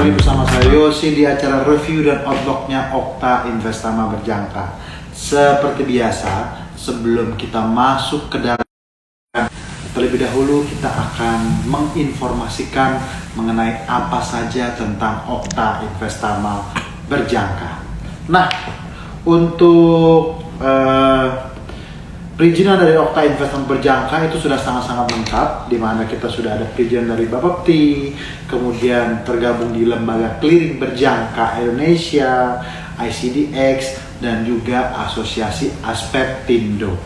kembali bersama saya Yosi di acara review dan outlooknya Okta Investama Berjangka. Seperti biasa, sebelum kita masuk ke dalam, terlebih dahulu kita akan menginformasikan mengenai apa saja tentang Okta Investama Berjangka. Nah, untuk perizinan dari Okta Investama Berjangka itu sudah sangat-sangat lengkap, di mana kita sudah ada perizinan dari Bapepti, kemudian tergabung di Lembaga Clearing Berjangka Indonesia, ICDX, dan juga Asosiasi Aspetindo.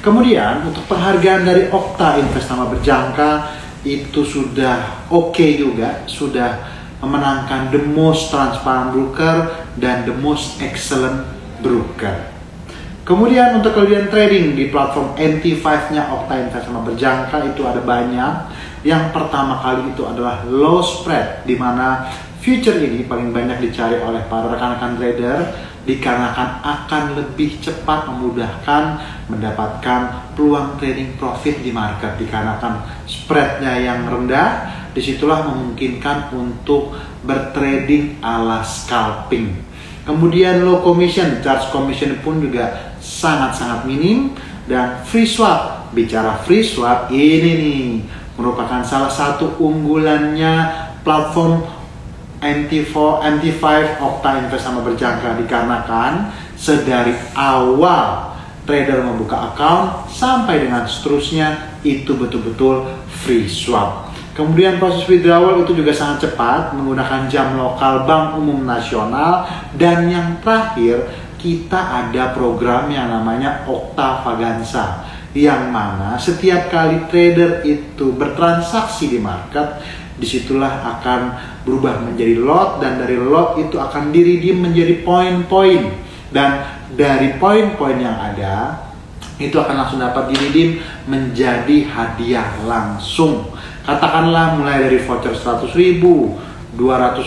Kemudian untuk penghargaan dari Okta Investama Berjangka itu sudah oke juga, sudah memenangkan The Most Transparent Broker dan The Most Excellent Broker. Kemudian untuk kelebihan trading di platform MT5-nya Okta Investama Berjangka itu ada banyak. Yang pertama kali itu adalah low spread, di mana future ini paling banyak dicari oleh para rekan-rekan trader dikarenakan akan lebih cepat memudahkan mendapatkan peluang trading profit di market, dikarenakan spreadnya yang rendah. Disitulah memungkinkan untuk bertrading ala scalping. Kemudian low commission, charge commission pun juga sangat-sangat minim. Dan free swap, bicara free swap ini nih merupakan salah satu unggulannya platform MT5 Okta Investama Berjangka, dikarenakan sedari awal trader membuka account sampai dengan seterusnya itu betul-betul free swap. Kemudian proses withdrawal itu juga sangat cepat menggunakan jam lokal Bank Umum Nasional. Dan yang terakhir, kita ada program yang namanya Okta Vaganza, yang mana setiap kali trader itu bertransaksi di market, disitulah akan berubah menjadi lot, dan dari lot itu akan di-redeem menjadi poin-poin, dan dari poin-poin yang ada itu akan langsung dapat di-redeem menjadi hadiah langsung. Katakanlah mulai dari voucher 100.000, 200.000,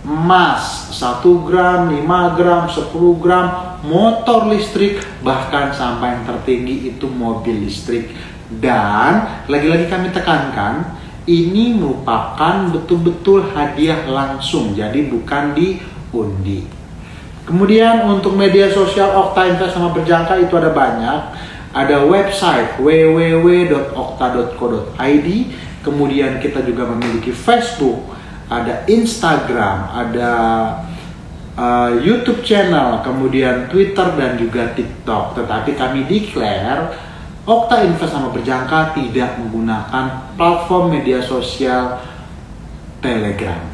emas 1 gram, 5 gram, 10 gram, motor listrik, bahkan sampai yang tertinggi itu mobil listrik. Dan lagi-lagi kami tekankan, ini merupakan betul-betul hadiah langsung, jadi bukan diundi. Kemudian untuk media sosial Okta Investama Berjangka itu ada banyak. Ada website www.okta.co.id. Kemudian kita juga memiliki Facebook, ada Instagram, ada YouTube channel, kemudian Twitter dan juga TikTok. Tetapi kami declare Okta Investama Berjangka tidak menggunakan platform media sosial Telegram.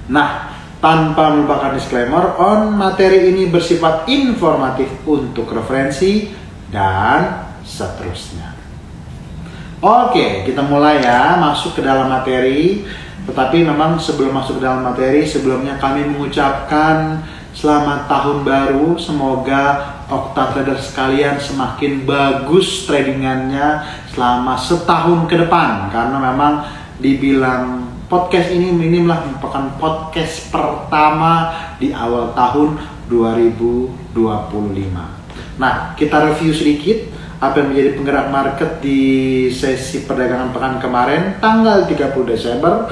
Nah, tanpa melupakan disclaimer, materi ini bersifat informatif untuk referensi dan seterusnya. Oke, kita mulai ya, masuk ke dalam materi. Tetapi memang sebelum masuk ke dalam materi, sebelumnya kami mengucapkan selamat tahun baru. Semoga Okta trader sekalian semakin bagus tradingannya selama setahun ke depan. Karena memang dibilang podcast ini merupakan podcast pertama di awal tahun 2025. Nah, kita review sedikit apa yang menjadi penggerak market di sesi perdagangan pekan kemarin tanggal 30 Desember.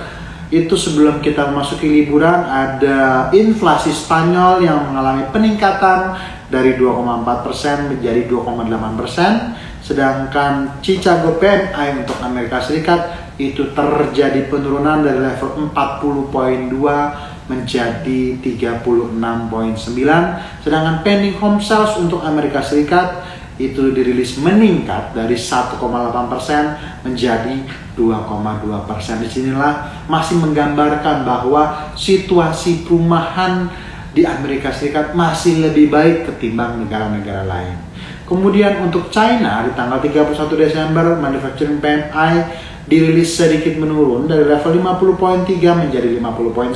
Itu sebelum kita memasuki liburan, ada inflasi Spanyol yang mengalami peningkatan dari 2,4% menjadi 2,8%. Sedangkan Chicago PMI untuk Amerika Serikat itu terjadi penurunan dari level 40.2 menjadi 36.9. Sedangkan pending home sales untuk Amerika Serikat itu dirilis meningkat dari 1,8% menjadi 2,2%. Disinilah masih menggambarkan bahwa situasi perumahan di Amerika Serikat masih lebih baik ketimbang negara-negara lain. Kemudian untuk China di tanggal 31 Desember, manufacturing PMI dirilis sedikit menurun dari level 50.3 menjadi 50.1.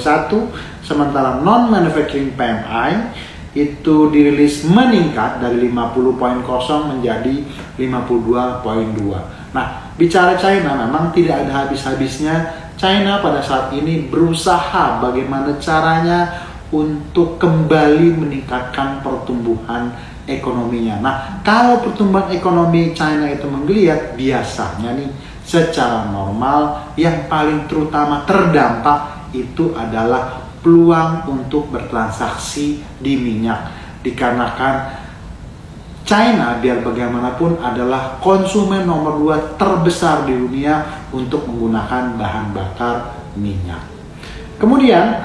Sementara non-manufacturing PMI itu dirilis meningkat dari 50.0 menjadi 52.2. Nah, bicara China memang tidak ada habis-habisnya. China pada saat ini berusaha bagaimana caranya untuk kembali meningkatkan pertumbuhan ekonominya. Nah, kalau pertumbuhan ekonomi China itu menggeliat, biasanya nih secara normal yang paling terutama terdampak itu adalah peluang untuk bertransaksi di minyak, dikarenakan China biar bagaimanapun adalah konsumen nomor 2 terbesar di dunia untuk menggunakan bahan bakar minyak. Kemudian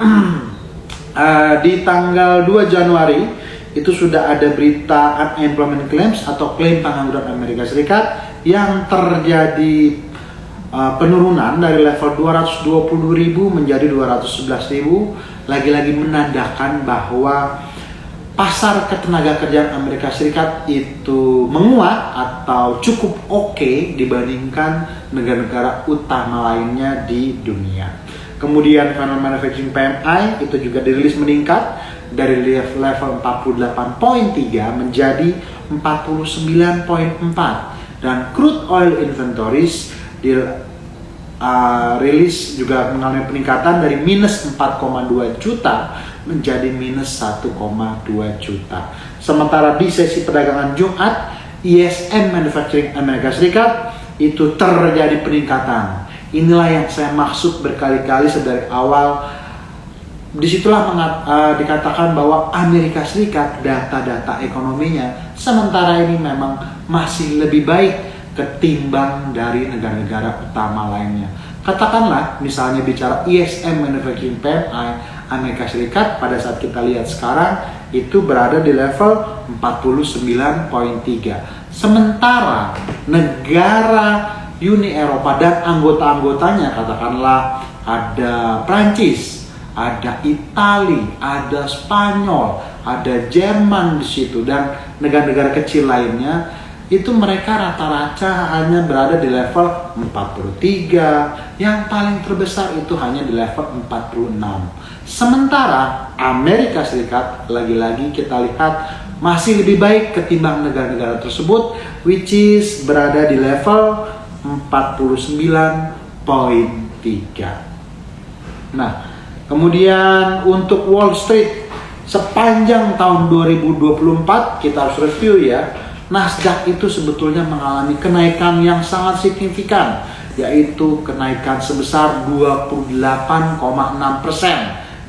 di tanggal 2 Januari itu sudah ada berita unemployment claims atau klaim pengangguran Amerika Serikat yang terjadi penurunan dari level 220.000 menjadi 211.000, lagi-lagi menandakan bahwa pasar ketenagakerjaan Amerika Serikat itu menguat atau cukup oke dibandingkan negara-negara utama lainnya di dunia. Kemudian Final Manufacturing PMI itu juga dirilis meningkat dari level 48.3 menjadi 49.4, dan crude oil inventories rilis juga mengalami peningkatan dari minus 4,2 juta menjadi minus 1,2 juta. Sementara di sesi perdagangan Jumat, ISM Manufacturing Amerika Serikat itu terjadi peningkatan. Inilah yang saya maksud berkali-kali dari awal. Disitulah dikatakan bahwa Amerika Serikat data-data ekonominya sementara ini memang masih lebih baik ketimbang dari negara-negara utama lainnya. Katakanlah misalnya bicara ISM Manufacturing PMI, Amerika Serikat pada saat kita lihat sekarang itu berada di level 49.3. Sementara negara Uni Eropa dan anggota-anggotanya, katakanlah ada Prancis, ada Itali, ada Spanyol, ada Jerman di situ, dan negara-negara kecil lainnya, itu mereka rata-rata hanya berada di level 43, yang paling terbesar itu hanya di level 46. Sementara Amerika Serikat, lagi-lagi kita lihat masih lebih baik ketimbang negara-negara tersebut, which is berada di level 49.3. Nah, kemudian untuk Wall Street sepanjang tahun 2024 kita harus review ya. Nasdaq itu sebetulnya mengalami kenaikan yang sangat signifikan, yaitu kenaikan sebesar 28,6%.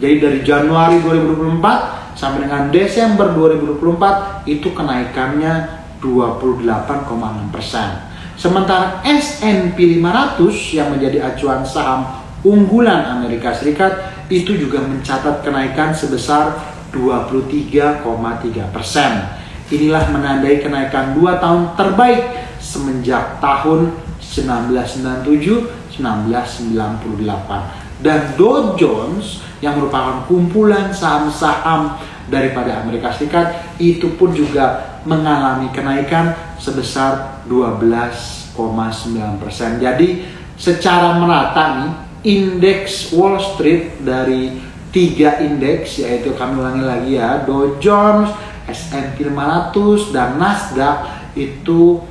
Jadi dari Januari 2024 sampai dengan Desember 2024 itu kenaikannya 28,6%. Sementara S&P 500 yang menjadi acuan saham unggulan Amerika Serikat itu juga mencatat kenaikan sebesar 23,3%. Inilah menandai kenaikan 2 tahun terbaik semenjak tahun 1997-1998. Dan Dow Jones yang merupakan kumpulan saham-saham daripada Amerika Serikat itu pun juga mengalami kenaikan sebesar 12,9%. Jadi secara merata nih, indeks Wall Street dari 3 indeks, yaitu kami ulangi lagi ya, Dow Jones, S&P 500 dan Nasdaq itu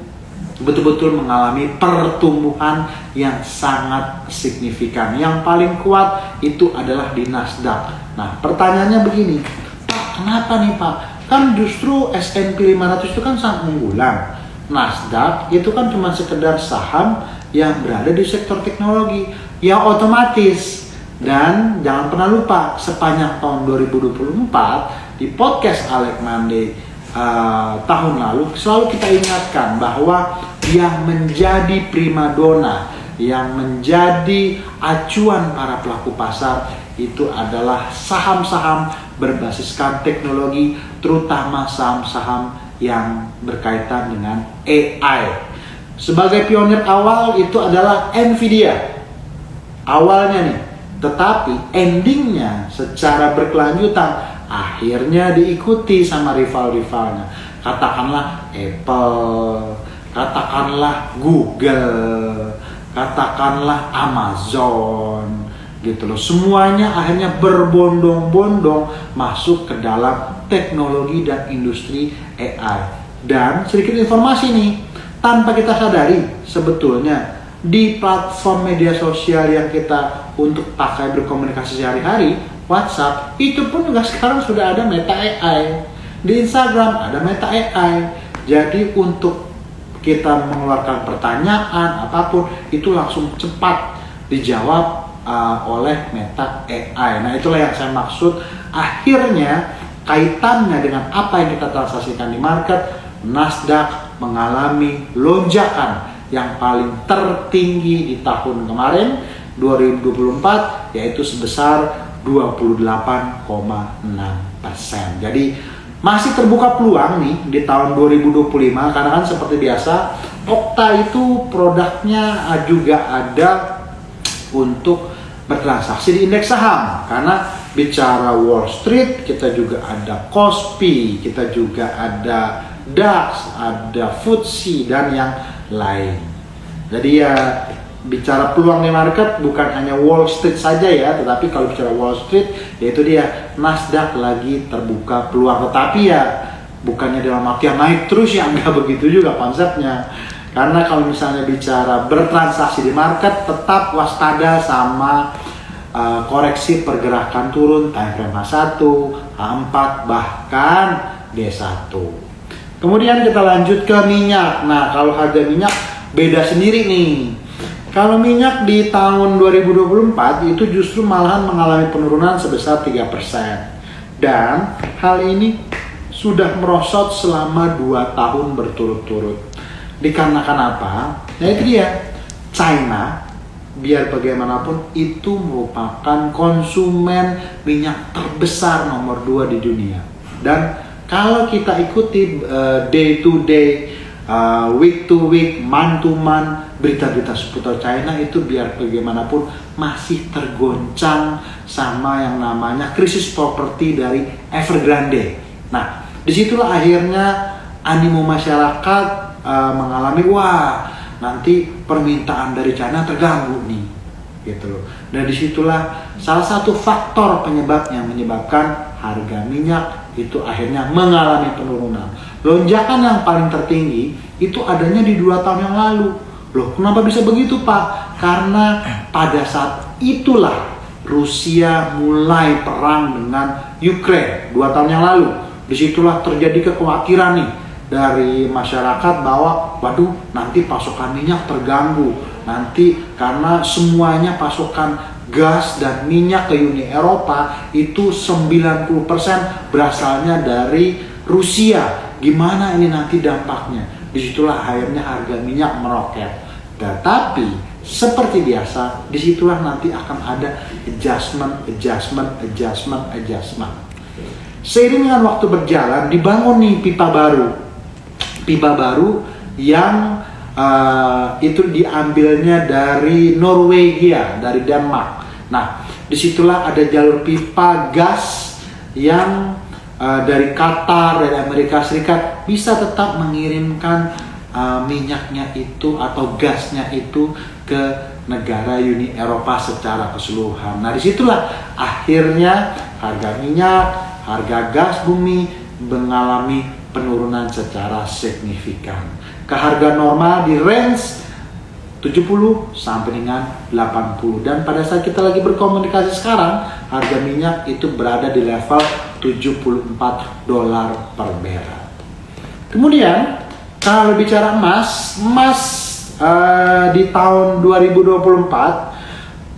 betul-betul mengalami pertumbuhan yang sangat signifikan. Yang paling kuat itu adalah di Nasdaq. Nah, pertanyaannya begini, Pak, kenapa nih Pak? Kan justru S&P 500 itu kan sangat unggulan. Nasdaq itu kan cuma sekedar saham yang berada di sektor teknologi, yang otomatis. Dan jangan pernah lupa, sepanjang tahun 2024 di podcast Alex Monday tahun lalu selalu kita ingatkan bahwa yang menjadi primadona, yang menjadi acuan para pelaku pasar itu adalah saham-saham berbasiskan teknologi, terutama saham-saham yang berkaitan dengan AI. Sebagai pionir awal itu adalah Nvidia awalnya nih, tetapi endingnya secara berkelanjutan akhirnya diikuti sama rival-rivalnya. Katakanlah Apple, katakanlah Google, katakanlah Amazon, gitu loh. Semuanya akhirnya berbondong-bondong masuk ke dalam teknologi dan industri AI. Dan sedikit informasi nih, tanpa kita sadari sebetulnya di platform media sosial yang kita untuk pakai berkomunikasi sehari-hari, WhatsApp, itu pun juga sekarang sudah ada Meta AI. Di Instagram ada Meta AI. Jadi untuk kita mengeluarkan pertanyaan apapun itu langsung cepat dijawab oleh Meta AI. Nah, itulah yang saya maksud. Akhirnya kaitannya dengan apa yang kita transaksikan di market, Nasdaq mengalami lonjakan yang paling tertinggi di tahun kemarin 2024, yaitu sebesar 28,6%. Jadi masih terbuka peluang nih di tahun 2025, karena kan seperti biasa Okta itu produknya juga ada untuk bertransaksi di indeks saham. Karena bicara Wall Street, kita juga ada Kospi, kita juga ada DAX, ada FTSE dan yang lain. Jadi ya bicara peluang di market bukan hanya Wall Street saja ya, tetapi kalau bicara Wall Street yaitu dia Nasdaq lagi terbuka peluang. Tetapi ya bukannya dalam artian naik terus ya, enggak begitu juga konsepnya. Karena kalau misalnya bicara bertransaksi di market, tetap waspada sama koreksi pergerakan turun time frame H1, H4 bahkan D1. Kemudian kita lanjut ke minyak. Nah, kalau harga minyak beda sendiri nih. Kalau minyak di tahun 2024 itu justru malahan mengalami penurunan sebesar 3%. Dan hal ini sudah merosot selama 2 tahun berturut-turut. Dikarenakan apa? Nah itu dia, China biar bagaimanapun itu merupakan konsumen minyak terbesar nomor 2 di dunia. Dan kalau kita ikuti day to day, week to week, month to month, berita-berita seputar China itu biar bagaimanapun masih tergoncang sama yang namanya krisis properti dari Evergrande. Nah, disitulah akhirnya animo masyarakat mengalami, wah nanti permintaan dari China terganggu nih, gitu loh. Dan disitulah salah satu faktor penyebab yang menyebabkan harga minyak itu akhirnya mengalami penurunan. Lonjakan yang paling tertinggi itu adanya di 2 tahun yang lalu. Loh, kenapa bisa begitu Pak? Karena pada saat itulah Rusia mulai perang dengan Ukraine 2 tahun yang lalu. Disitulah terjadi kekhawatiran nih dari masyarakat bahwa waduh nanti pasokan minyak terganggu. Nanti karena semuanya pasokan gas dan minyak ke Uni Eropa itu 90% berasalnya dari Rusia. Gimana ini nanti dampaknya? Disitulah akhirnya harga minyak meroket. Tetapi seperti biasa, disitulah nanti akan ada adjustment. Seiring dengan waktu berjalan, dibangun nih pipa baru yang itu diambilnya dari Norwegia, dari Denmark. Nah, disitulah ada jalur pipa gas yang dari Qatar, dari Amerika Serikat bisa tetap mengirimkan minyaknya itu atau gasnya itu ke negara Uni Eropa secara keseluruhan. Nah, disitulah akhirnya harga minyak, harga gas bumi mengalami penurunan secara signifikan. Ke harga normal di range 70 sampai dengan 80. Dan pada saat kita lagi berkomunikasi sekarang, harga minyak itu berada di level $74 per barrel. Kemudian kalau bicara emas di tahun 2024,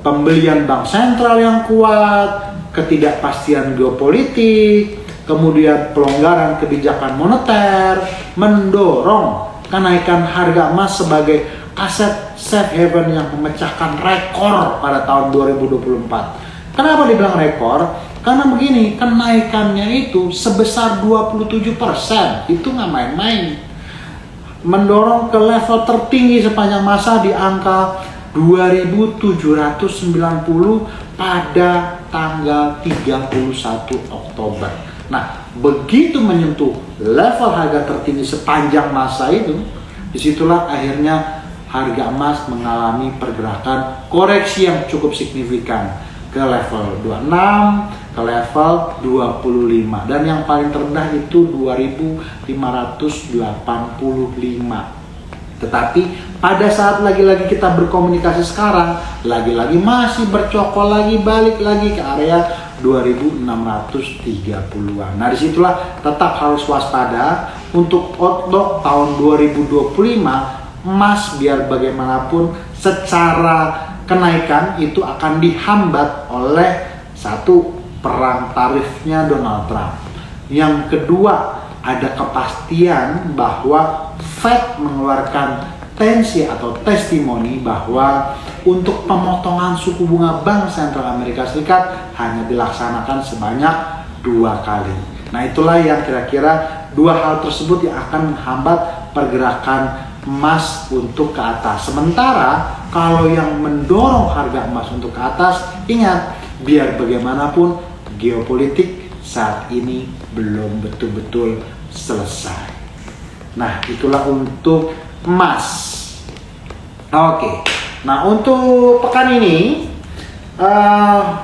pembelian bank sentral yang kuat, ketidakpastian geopolitik, kemudian pelonggaran kebijakan moneter mendorong kenaikan harga emas sebagai aset safe haven yang memecahkan rekor pada tahun 2024. Kenapa dibilang rekor? Karena begini, kenaikannya itu sebesar 27%. Itu nggak main-main. Mendorong ke level tertinggi sepanjang masa di angka 2.790 pada tanggal 31 Oktober. Nah, begitu menyentuh level harga tertinggi sepanjang masa itu, disitulah akhirnya harga emas mengalami pergerakan koreksi yang cukup signifikan ke level 26, ke level 25, dan yang paling terendah itu 2.585. Tetapi pada saat lagi-lagi kita berkomunikasi sekarang, lagi-lagi masih bercokol lagi, balik lagi ke area 2.630-an. Nah, disitulah tetap harus waspada untuk outlook tahun 2025. Emas biar bagaimanapun secara kenaikan itu akan dihambat oleh satu, perang tarifnya Donald Trump. Yang kedua, ada kepastian bahwa Fed mengeluarkan tensi atau testimoni bahwa untuk pemotongan suku bunga Bank Sentral Amerika Serikat hanya dilaksanakan sebanyak 2 kali. Nah, itulah yang kira-kira 2 hal tersebut yang akan menghambat pergerakan emas untuk ke atas. Sementara kalau yang mendorong harga emas untuk ke atas, ingat, biar bagaimanapun geopolitik saat ini belum betul-betul selesai. Nah, itulah untuk emas. Oke. Nah, untuk pekan ini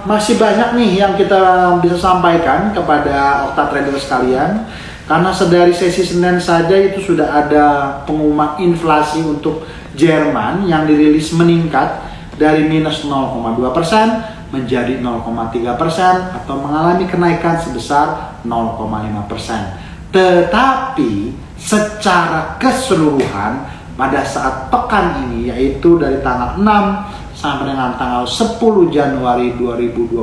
masih banyak nih yang kita bisa sampaikan kepada Okta Trader sekalian. Karena sedari sesi Senin saja itu sudah ada pengumuman inflasi untuk Jerman yang dirilis meningkat dari minus 0,2% menjadi 0,3% atau mengalami kenaikan sebesar 0,5%. Tetapi secara keseluruhan pada saat pekan ini, yaitu dari tanggal 6 sampai dengan tanggal 10 Januari 2025,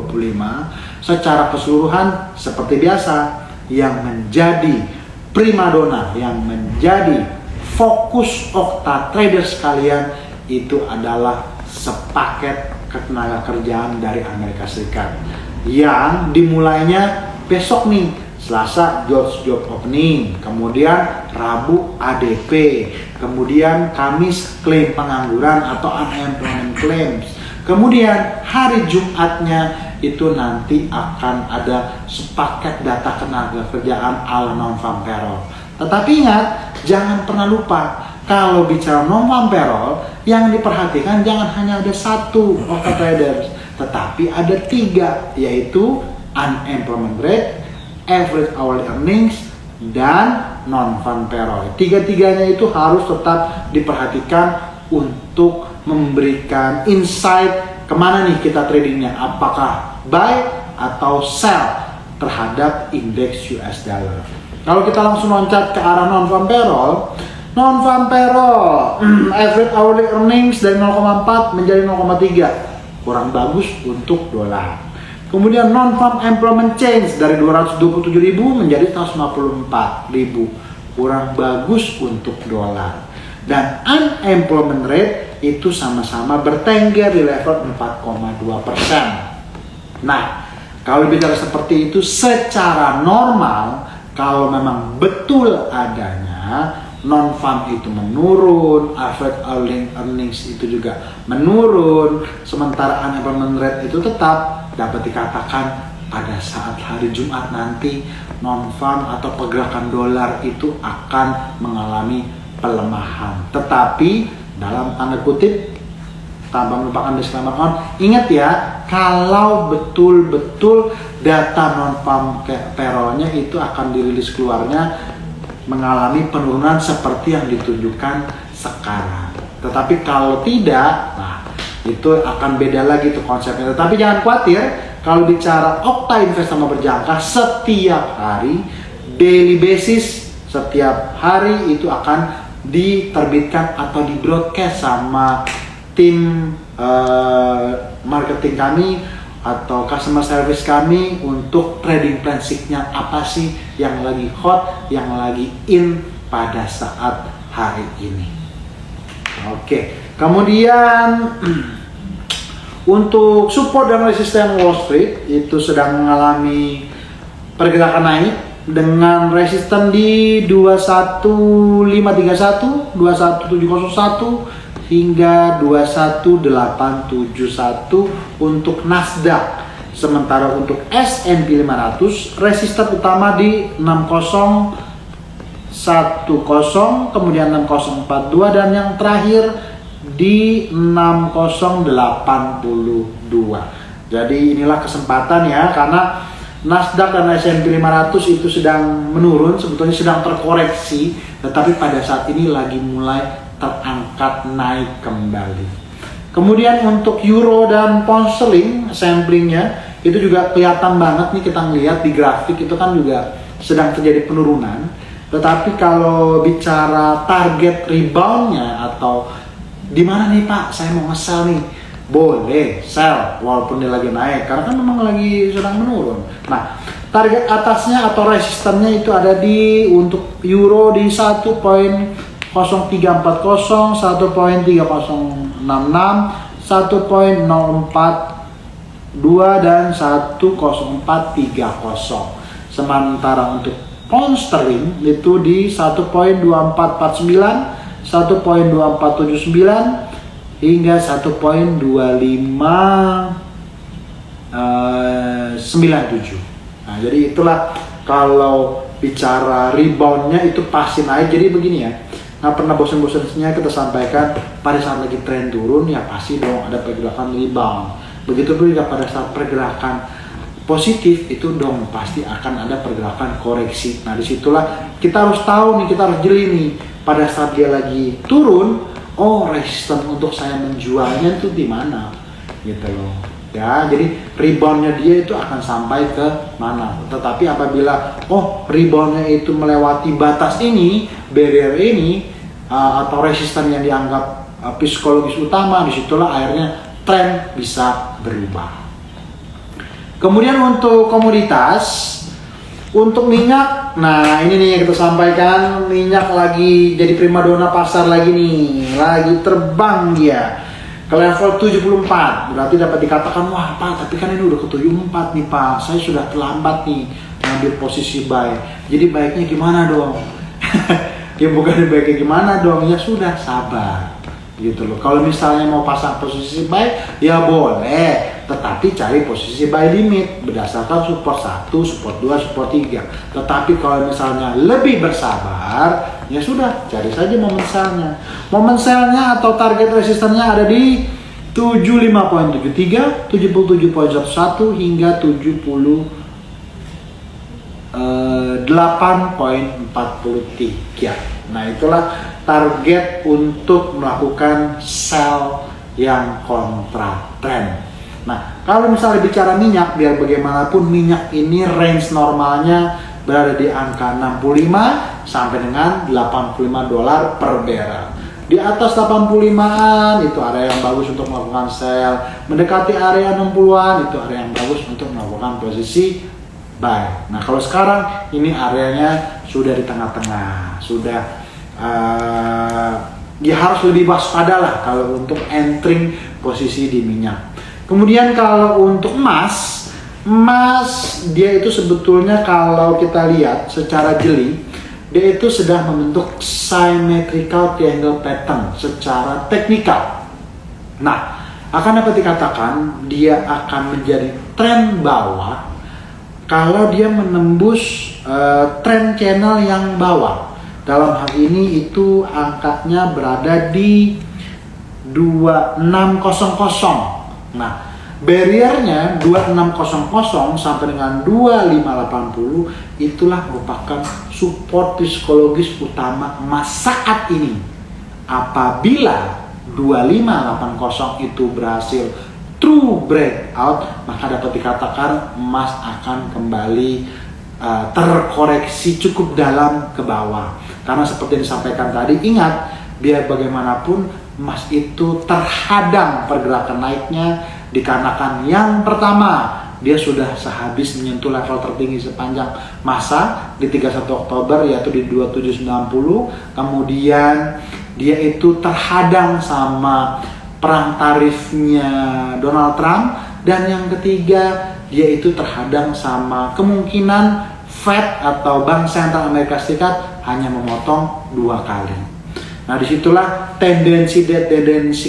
secara keseluruhan seperti biasa, yang menjadi primadona, yang menjadi fokus Okta Trader sekalian itu adalah sepaket ketenaga kerjaan dari Amerika Serikat yang dimulainya besok nih, Selasa job opening, kemudian Rabu ADP, kemudian Kamis klaim pengangguran atau unemployment claims, kemudian hari Jumatnya itu nanti akan ada sepaket data tenaga kerjaan ala non-farm payroll. Tetapi ingat, jangan pernah lupa, kalau bicara non-farm payroll, yang diperhatikan jangan hanya ada satu Okta Traders, tetapi ada 3, yaitu unemployment rate, average hourly earnings, dan non-farm payroll. 3-tiganya itu harus tetap diperhatikan untuk memberikan insight kemana nih kita tradingnya, apakah buy atau sell terhadap indeks US dollar. Kalau kita langsung loncat ke arah non-farm payroll, average hourly earnings dari 0,4 menjadi 0,3, kurang bagus untuk dolar. Kemudian non-farm employment change dari 227.000 menjadi 154.000, kurang bagus untuk dolar. Dan unemployment rate itu sama-sama bertengger di level 4,2%. Nah, kalau bicara seperti itu secara normal, kalau memang betul adanya non-farm itu menurun, average hourly earnings itu juga menurun, sementara unemployment rate itu tetap, dapat dikatakan pada saat hari Jumat nanti non-farm atau pergerakan dolar itu akan mengalami pelemahan. Tetapi dalam tanda kutip, tanpa melupakan disclaimer on, ingat ya, kalau betul-betul data non-farm payroll-nya itu akan dirilis keluarnya mengalami penurunan seperti yang ditunjukkan sekarang. Tetapi kalau tidak, nah itu akan beda lagi tuh konsepnya. Tetapi jangan khawatir, kalau bicara Okta Invest sama berjangka, setiap hari, daily basis, setiap hari itu akan diterbitkan atau di broadcast sama tim marketing kami atau customer service kami untuk trading plan signal apa sih yang lagi hot, yang lagi in pada saat hari ini. Oke, kemudian untuk support dan resisten Wall Street itu sedang mengalami pergerakan naik dengan resisten di 21531, 21701 hingga 21871 untuk Nasdaq. Sementara untuk S&P 500 resisten utama di 6010, kemudian 6042 dan yang terakhir di 6082. Jadi inilah kesempatan ya, karena Nasdaq dan S&P 500 itu sedang menurun, sebetulnya sedang terkoreksi, tetapi pada saat ini lagi mulai terangkat naik kembali. Kemudian untuk euro dan pound sterling samplingnya itu juga kelihatan banget nih, kita ngelihat di grafik itu kan juga sedang terjadi penurunan. Tetapi kalau bicara target reboundnya atau di mana nih Pak, saya mau nge-sell nih boleh sell walaupun dia lagi naik karena kan memang lagi sedang menurun. Nah, target atasnya atau resistannya itu ada di untuk euro di 1.0340, 1.3066, 1.042 dan 1.0430. Sementara untuk pound sterling itu di 1.2449, 1.2479 hingga 1.2597. Nah, jadi itulah kalau bicara reboundnya itu pasti naik. Jadi begini ya, nggak pernah bosan-bosannya kita sampaikan pada saat lagi tren turun ya pasti dong ada pergerakan rebound. Begitu juga pada saat pergerakan positif itu dong pasti akan ada pergerakan koreksi. Nah, disitulah kita harus tahu nih, kita harus jeli nih pada saat dia lagi turun. Oh, resisten untuk saya menjualnya itu di mana, gitu loh. Ya, jadi reboundnya dia itu akan sampai ke mana. Tetapi apabila reboundnya itu melewati batas ini, barrier ini, atau resisten yang dianggap psikologis utama, disitulah akhirnya tren bisa berubah. Kemudian untuk komoditas, untuk minyak, nah ini nih yang kita sampaikan, minyak lagi jadi primadona pasar lagi nih, lagi terbang dia ke level 74, berarti dapat dikatakan, wah Pak, tapi kan ini udah ke 74 nih Pak, saya sudah terlambat nih ngambil posisi buy, jadi baiknya gimana dong? Ya bukan baiknya gimana dong, ya sudah sabar gitu loh. Kalau misalnya mau pasang posisi buy, ya boleh, tetapi cari posisi buy limit berdasarkan support 1, support 2, support 3. Tetapi kalau misalnya lebih bersabar, ya sudah, cari saja momen sell-nya. Momen sell-nya atau target resistannya ada di 75.73, 77.11 hingga 78.43. Nah, itulah target untuk melakukan sell yang kontra trend. Nah, kalau misalnya bicara minyak, biar bagaimanapun minyak ini range normalnya berada di angka 65 sampai dengan 85 dolar per barrel. Di atas 85-an itu area yang bagus untuk melakukan sell. Mendekati area 60-an itu area yang bagus untuk melakukan posisi buy. Nah, kalau sekarang ini areanya sudah di tengah-tengah, sudah ya harus lebih waspada lah kalau untuk entering posisi di minyak. Kemudian kalau untuk emas dia itu sebetulnya kalau kita lihat secara jeli, dia itu sedang membentuk symmetrical triangle pattern secara teknikal. Nah, akan dapat dikatakan dia akan menjadi tren bawah kalau dia menembus trend channel yang bawah. Dalam hal ini itu angkanya berada di 2600. Nah, barriernya 2600 sampai dengan 2580 itulah merupakan support psikologis utama emas saat ini. Apabila 2580 itu berhasil true breakout, maka dapat dikatakan emas akan kembali terkoreksi cukup dalam ke bawah. Karena seperti yang disampaikan tadi, ingat, biar bagaimanapun emas itu terhadang pergerakan naiknya dikarenakan yang pertama, dia sudah sehabis menyentuh level tertinggi sepanjang masa di 31 Oktober yaitu di 2790. Kemudian dia itu terhadang sama perang tarifnya Donald Trump, dan yang ketiga dia itu terhadang sama kemungkinan Fed atau Bank Sentral Amerika Serikat hanya memotong 2 kali. Nah, disitulah tendensi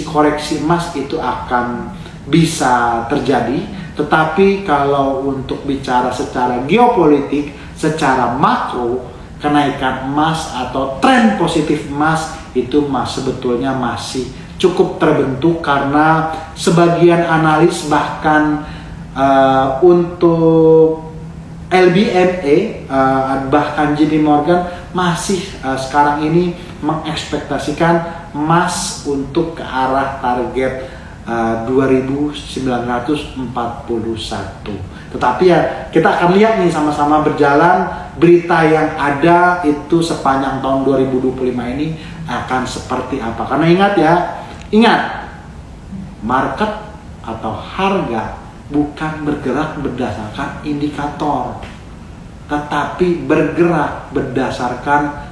koreksi emas itu akan bisa terjadi. Tetapi kalau untuk bicara secara geopolitik, secara makro, kenaikan emas atau tren positif emas itu sebetulnya masih cukup terbentuk, karena sebagian analis bahkan untuk LBMA bahkan JP Morgan masih sekarang ini mengekspektasikan emas untuk ke arah target 2941. Tetapi ya kita akan lihat nih sama-sama berjalan berita yang ada itu sepanjang tahun 2025 ini akan seperti apa. Karena ingat, market atau harga bukan bergerak berdasarkan indikator, tetapi bergerak berdasarkan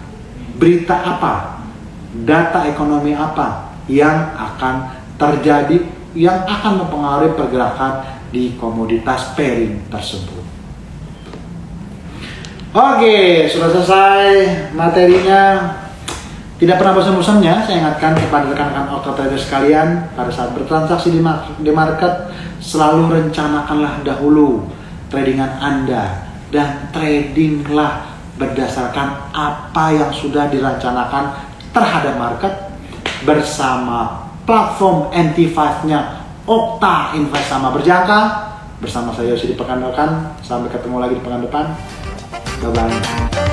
berita apa, data ekonomi apa yang akan terjadi, yang akan mempengaruhi pergerakan di komoditas pairing tersebut. Oke, sudah selesai materinya. Tidak pernah bosan-bosannya saya ingatkan kepada rekan-rekan octo trader sekalian, pada saat bertransaksi di market selalu rencanakanlah dahulu tradingan Anda dan tradinglah berdasarkan apa yang sudah direncanakan terhadap market bersama platform NT5-nya Okta Invest sama Berjangka. Bersama saya Yosi di pekan depan. Sampai ketemu lagi di pekan depan. Bye-bye.